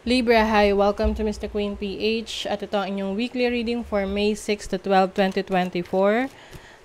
Libra, hi! Welcome to Mr. Queen PH at ito ang inyong weekly reading for May 6 to 12, 2024.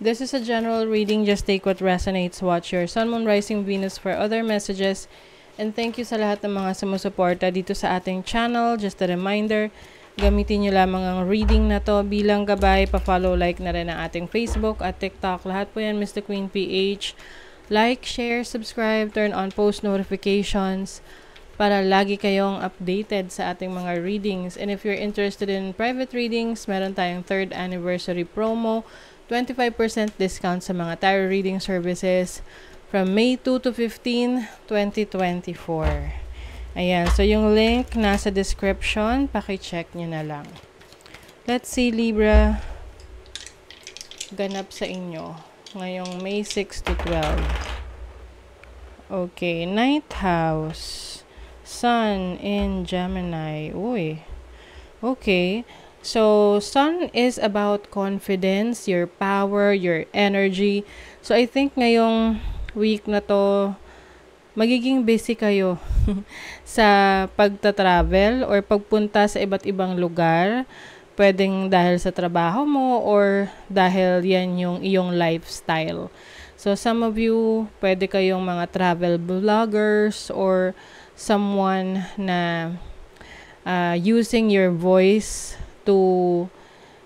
This is a general reading. Just take what resonates. Watch your Sun, Moon, Rising, Venus for other messages. And thank you sa lahat ng mga sumusuporta dito sa ating channel. Just a reminder, gamitin nyo lamang ang reading na to bilang gabay. Pa-follow, like na rin ang ating Facebook at TikTok. Lahat po yan, Mr. Queen PH. Like, share, subscribe, turn on post notifications para lagi kayong updated sa ating mga readings. And if you're interested in private readings, meron tayong 3rd anniversary promo, 25% discount sa mga tarot reading services from May 2 to 15, 2024. Ayan, so yung link nasa description, paki-check nyo na lang. Let's see, Libra, ganap sa inyo ngayong May 6 to 12. Okay, 9th house. Sun in Gemini. Uy. Okay. So, Sun is about confidence, your power, your energy. So, I think ngayong week na to, magiging busy kayo sa pagta-travel or pagpunta sa iba't ibang lugar. Pwedeng dahil sa trabaho mo or dahil yan yung iyong lifestyle. So, some of you, pwede kayong mga travel vloggers or someone na using your voice to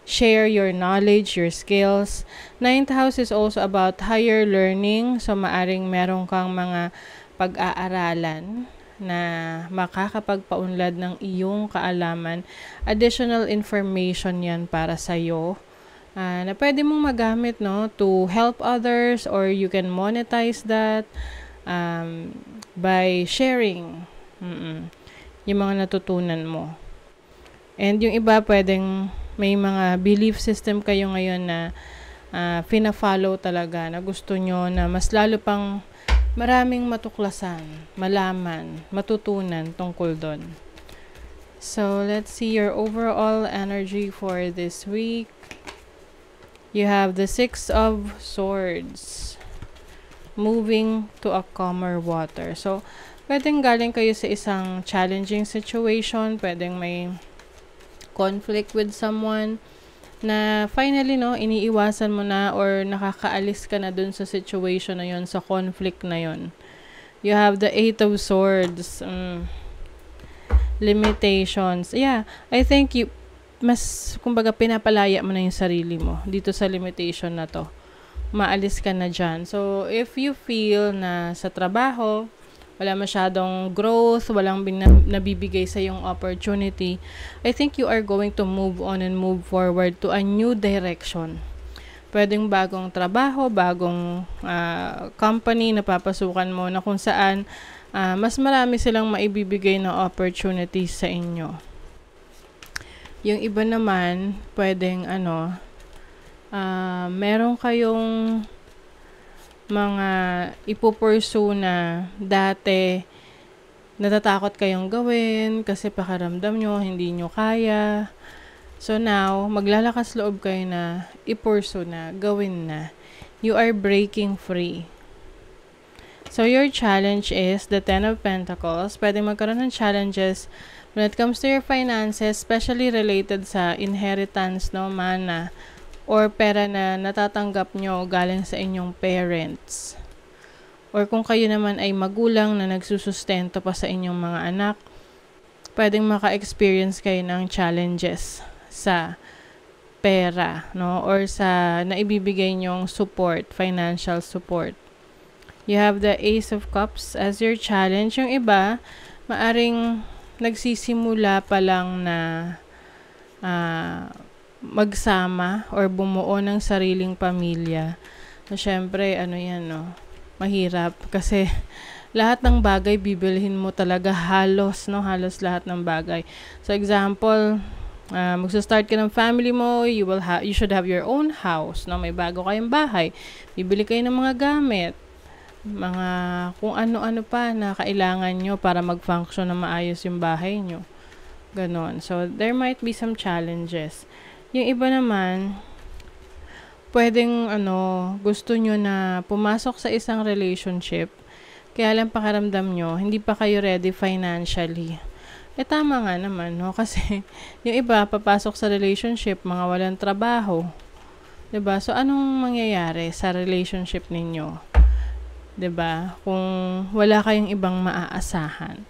share your knowledge, your skills. 9th house is also about higher learning. So, maaring meron kang mga pag-aaralan na makakapagpaunlad ng iyong kaalaman. Additional information yan para sa'yo. Na pwede mong magamit, no, to help others, or you can monetize that by sharing yung mga natutunan mo. And yung iba, pwedeng may mga belief system kayo ngayon na fina-follow talaga, na gusto nyo na mas lalo pang maraming matuklasan, malaman, matutunan tungkol doon. So, let's see your overall energy for this week. You have the 6 of Swords, moving to a calmer water. So, pwedeng galing kayo sa isang challenging situation, pwedeng may conflict with someone na finally, no, iniiwasan mo na or nakakaalis ka na dun sa situation na yon, sa conflict na yon. You have the 8 of Swords. Limitations. Yeah, I think mas, kumbaga, pinapalaya mo na yung sarili mo dito sa limitation na to. Maalis ka na dyan. So, if you feel na sa trabaho, wala masyadong growth, walang nabibigay sa yung opportunity, I think you are going to move on and move forward to a new direction. Pwedeng bagong trabaho, bagong company na papasukan mo na kung saan mas marami silang maibibigay na opportunities sa inyo. Yung iba naman, pwedeng meron kayong mga ipupursue na dati natatakot kayong gawin kasi pakiramdam nyo, hindi nyo kaya. So now, maglalakas loob kayo na ipursue na, gawin na. You are breaking free. So your challenge is the 10 of Pentacles. Pwede magkaroon ng challenges when it comes to your finances, especially related sa inheritance, no, mana, or pera na natatanggap nyo galing sa inyong parents. Or kung kayo naman ay magulang na nagsusustento pa sa inyong mga anak, pwedeng maka-experience kayo ng challenges sa pera, no, or sa naibibigay nyong support, financial support. You have the Ace of Cups as your challenge. Yung iba, maaring nagsisimula pa lang na magsama or bumuo ng sariling pamilya. So, syempre, yan, no, mahirap kasi lahat ng bagay bibilhin mo talaga, halos lahat ng bagay. So, example, magsa-start ka ng family mo, you should have your own house, no? May bago kayong bahay, bibili kayo ng mga gamit, mga kung ano-ano pa na kailangan nyo para mag-function na maayos yung bahay nyo. Ganon. So, there might be some challenges. Yung iba naman, pwedeng gusto nyo na pumasok sa isang relationship, kaya lang pakiramdam nyo, hindi pa kayo ready financially. Tama nga naman, no? Kasi yung iba, papasok sa relationship, mga walang trabaho. 'Di ba? So, anong mangyayari sa relationship ninyo? 'Di ba? Kung wala kayong ibang maaasahan.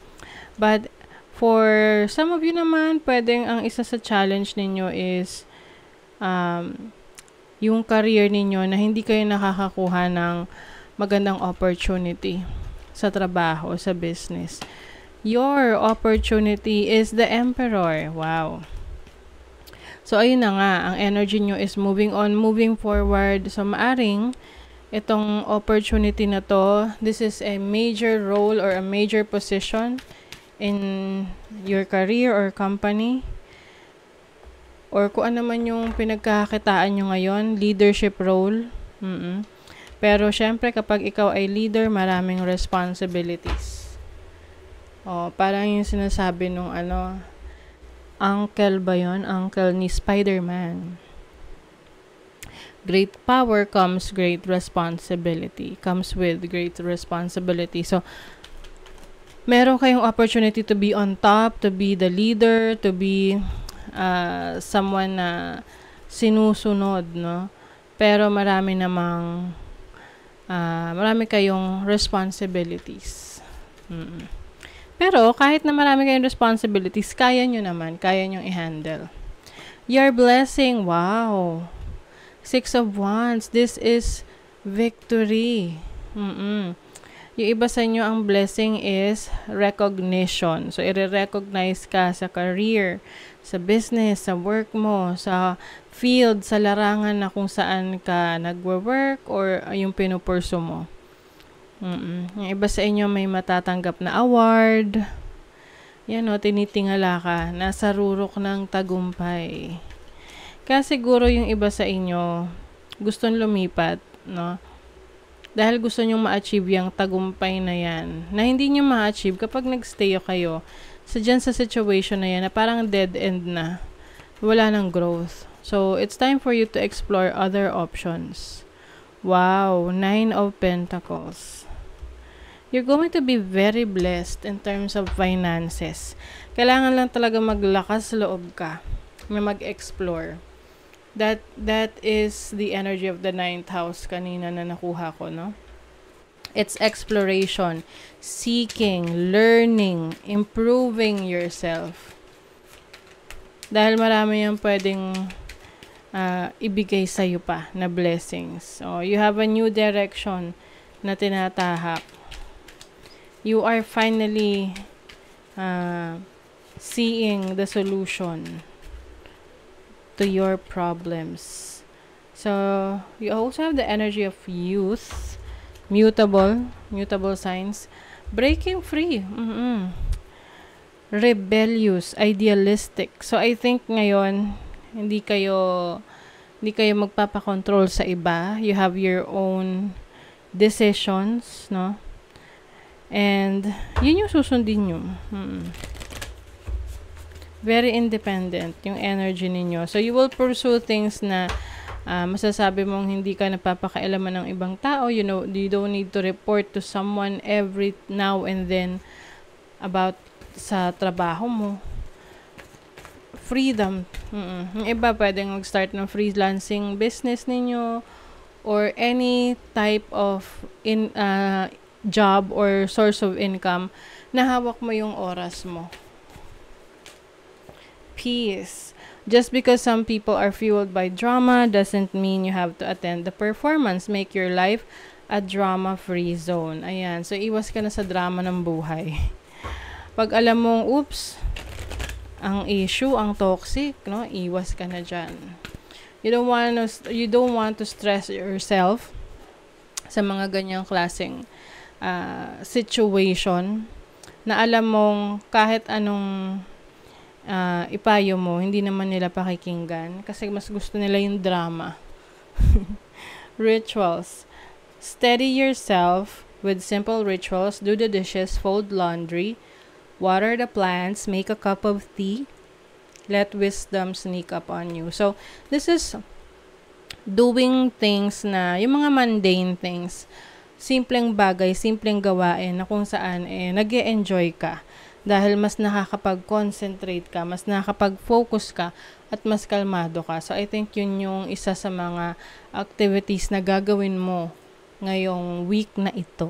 But, for some of you naman, pwedeng ang isa sa challenge ninyo is yung career ninyo na hindi kayo nakakakuha ng magandang opportunity sa trabaho, sa business. Your opportunity is the Emperor. Wow. So, ayun na nga. Ang energy nyo is moving on, moving forward. So, maaring itong opportunity na to, this is a major role or a major position in your career or company. Or kung ano man yung pinagkakakitaan nyo ngayon, leadership role. Pero, syempre, kapag ikaw ay leader, maraming responsibilities. Parang yung sinasabi nung uncle ba yun? Uncle ni Spider-Man. Great power comes great responsibility. Comes with great responsibility. So, meron kayong opportunity to be on top, to be the leader, to be someone na sinusunod, no? Pero marami kayong responsibilities. Pero, kahit na marami kayong responsibilities, kaya nyo i-handle. Your blessing, wow. 6 of Wands, this is victory. Yung iba sa inyo, ang blessing is recognition. So, i-recognize ka sa career, sa business, sa work mo, sa field, sa larangan na kung saan ka nagwo-work or yung pinupurso mo. Yung iba sa inyo may matatanggap na award. Yan tinitingala ka. Nasa rurok ng tagumpay. Kaya siguro yung iba sa inyo gustong lumipat, no? Dahil gusto nyong ma-achieve yung tagumpay na yan. Na hindi nyo ma-achieve kapag nagstay kayo sa situation na yan na parang dead end na. Wala nang growth. So, it's time for you to explore other options. Wow, 9 of Pentacles. You're going to be very blessed in terms of finances. Kailangan lang talaga maglakas loob ka na mag-explore. That is the energy of the 9th house kanina na nakuha ko, no? It's exploration, seeking, learning, improving yourself. Dahil marami yung pwedeng ibigay sa'yo pa na blessings. So, you have a new direction na tinatahak. You are finally seeing the solution to your problems. So, you also have the energy of youth, mutable signs, breaking free, rebellious, idealistic. So, I think ngayon, hindi kayo magpapakontrol sa iba. You have your own decisions, no? And, yun yung susundin nyo. Very independent yung energy ninyo. So, you will pursue things na masasabi mong hindi ka napapakailaman ng ibang tao. You know, you don't need to report to someone every now and then about sa trabaho mo. Freedom. Yung iba, pwedeng mag-start ng freelancing business ninyo or any type of job or source of income na hawak mo yung oras mo. Peace. Just because some people are fueled by drama doesn't mean you have to attend the performance. Make your life a drama-free zone. Ayan. So, iwas ka na sa drama ng buhay. Pag alam mong, oops, ang issue, ang toxic, no? Iwas ka na dyan. You don't want to stress yourself sa mga ganyang klaseng situation na alam mong kahit anong ipayo mo, hindi naman nila pakikinggan kasi mas gusto nila yung drama. Rituals. Steady yourself with simple rituals. Do the dishes, fold laundry, water the plants, make a cup of tea. Let wisdom sneak up on you. So, this is doing things na, yung mga mundane things, simpleng bagay, simpleng gawain na kung saan nag-e-enjoy ka. dahil mas nakakapag-concentrate ka, mas nakakapag-focus ka, at mas kalmado ka. So, I think yun yung isa sa mga activities na gagawin mo ngayong week na ito.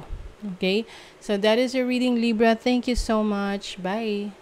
Okay? So, that is your reading, Libra. Thank you so much. Bye!